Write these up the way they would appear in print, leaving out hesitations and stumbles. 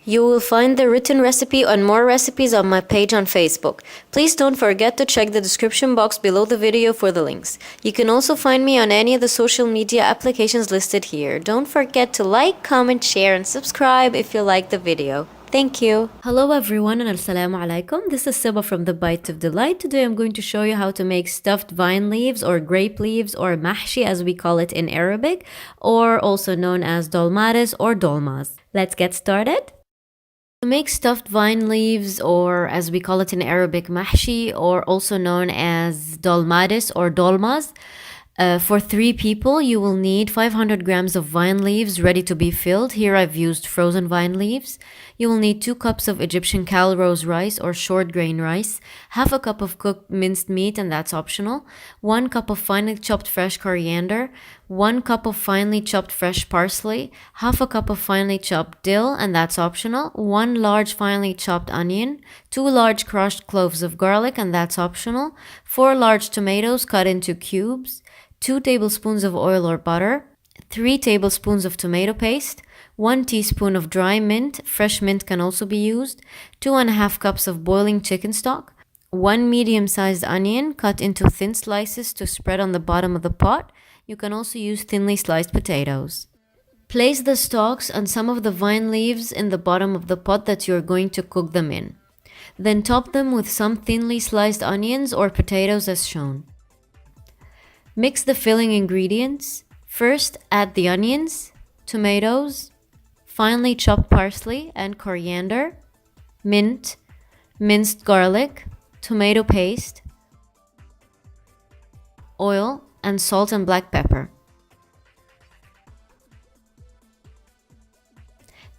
You will find the written recipe and more recipes on my page on Facebook. Please don't forget to check the description box below the video for the links. You can also find me on any of the social media applications listed here. Don't forget to like, comment, share, and subscribe if you like the video. Thank you. Hello everyone and assalamu alaikum. This is Siba from The Bite of Delight. Today I'm going to show you how to make stuffed vine leaves or grape leaves or mahshi as we call it in Arabic, or also known as dolmades or dolmas. Let's get started. To make stuffed vine leaves, or as we call it in Arabic, mahshi, or also known as dolmades or dolmas, for 3 people, you will need 500 grams of vine leaves ready to be filled. Here I've used frozen vine leaves. You will need 2 cups of Egyptian calrose rice or short grain rice, half a cup of cooked minced meat, and that's optional, 1 cup of finely chopped fresh coriander, 1 cup of finely chopped fresh parsley, half a cup of finely chopped dill, and that's optional, 1 large finely chopped onion, 2 large crushed cloves of garlic, and that's optional, 4 large tomatoes cut into cubes, 2 tablespoons of oil or butter, 3 tablespoons of tomato paste, 1 teaspoon of dry mint, fresh mint can also be used, 2.5 cups of boiling chicken stock, 1 medium-sized onion cut into thin slices to spread on the bottom of the pot. You can also use thinly sliced potatoes. Place the stalks and some of the vine leaves in the bottom of the pot that you're going to cook them in. Then top them with some thinly sliced onions or potatoes as shown. Mix the filling ingredients. First, add the onions, tomatoes, finely chopped parsley and coriander, mint, minced garlic, tomato paste, oil, and salt and black pepper.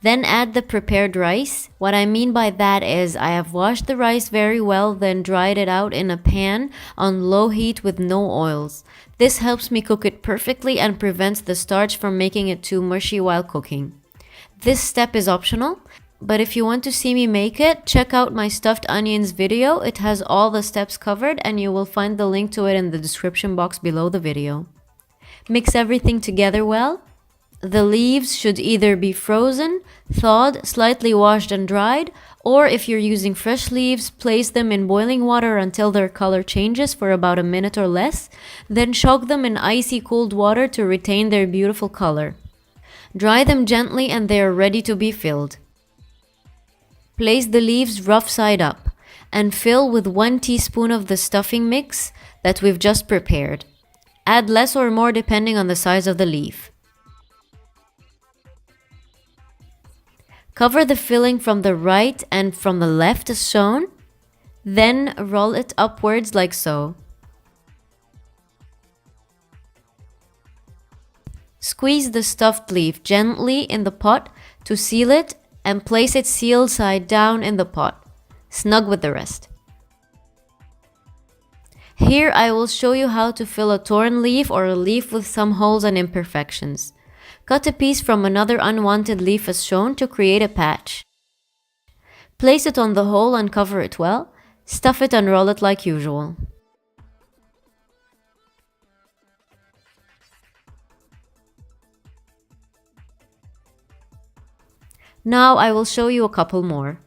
Then add the prepared rice. What I mean by that is I have washed the rice very well, then dried it out in a pan on low heat with no oils. This helps me cook it perfectly and prevents the starch from making it too mushy while cooking. This step is optional, but if you want to see me make it, check out my stuffed onions video. It has all the steps covered and you will find the link to it in the description box below the video. Mix everything together well. The leaves should either be frozen, thawed, slightly washed and dried, or if you're using fresh leaves, place them in boiling water until their color changes for about a minute or less, then soak them in icy cold water to retain their beautiful color. Dry them gently and they are ready to be filled. Place the leaves rough side up and fill with 1 teaspoon of the stuffing mix that we've just prepared. Add less or more depending on the size of the leaf. Cover the filling from the right and from the left as shown. Then roll it upwards like so. Squeeze the stuffed leaf gently in the pot to seal it and place it sealed side down in the pot, snug with the rest. Here I will show you how to fill a torn leaf or a leaf with some holes and imperfections. Cut a piece from another unwanted leaf as shown to create a patch. Place it on the hole and cover it well. Stuff it and roll it like usual. Now I will show you a couple more.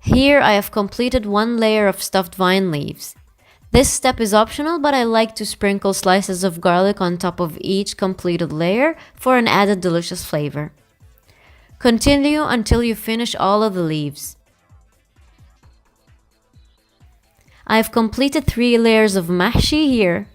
Here I have completed 1 layer of stuffed vine leaves. This step is optional, but I like to sprinkle slices of garlic on top of each completed layer for an added delicious flavor. Continue until you finish all of the leaves. I've completed 3 layers of mahshi here.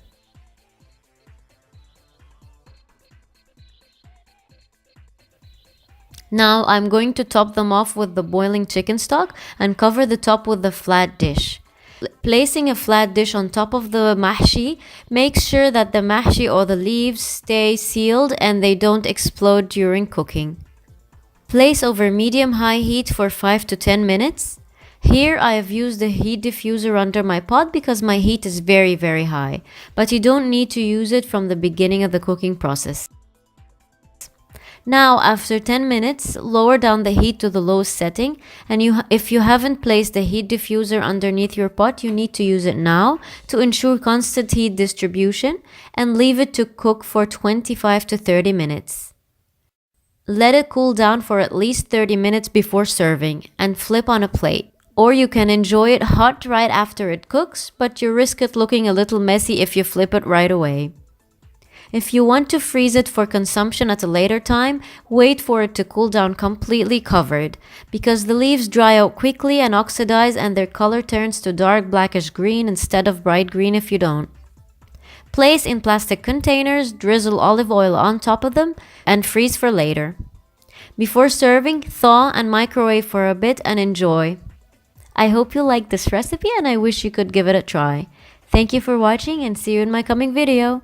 Now I'm going to top them off with the boiling chicken stock and cover the top with the flat dish. Placing a flat dish on top of the mahshi makes sure that the mahshi or the leaves stay sealed and they don't explode during cooking. Place over medium-high heat for 5 to 10 minutes. Here I have used the heat diffuser under my pot because my heat is very high, but you don't need to use it from the beginning of the cooking process. Now, after 10 minutes, lower down the heat to the lowest setting, and if you haven't placed the heat diffuser underneath your pot, you need to use it now to ensure constant heat distribution, and leave it to cook for 25 to 30 minutes. Let it cool down for at least 30 minutes before serving, and flip on a plate. Or you can enjoy it hot right after it cooks, but you risk it looking a little messy if you flip it right away. If you want to freeze it for consumption at a later time, wait for it to cool down completely covered, because the leaves dry out quickly and oxidize and their color turns to dark blackish green instead of bright green if you don't. Place in plastic containers, drizzle olive oil on top of them, and freeze for later. Before serving, thaw and microwave for a bit and enjoy. I hope you liked this recipe and I wish you could give it a try. Thank you for watching and see you in my coming video.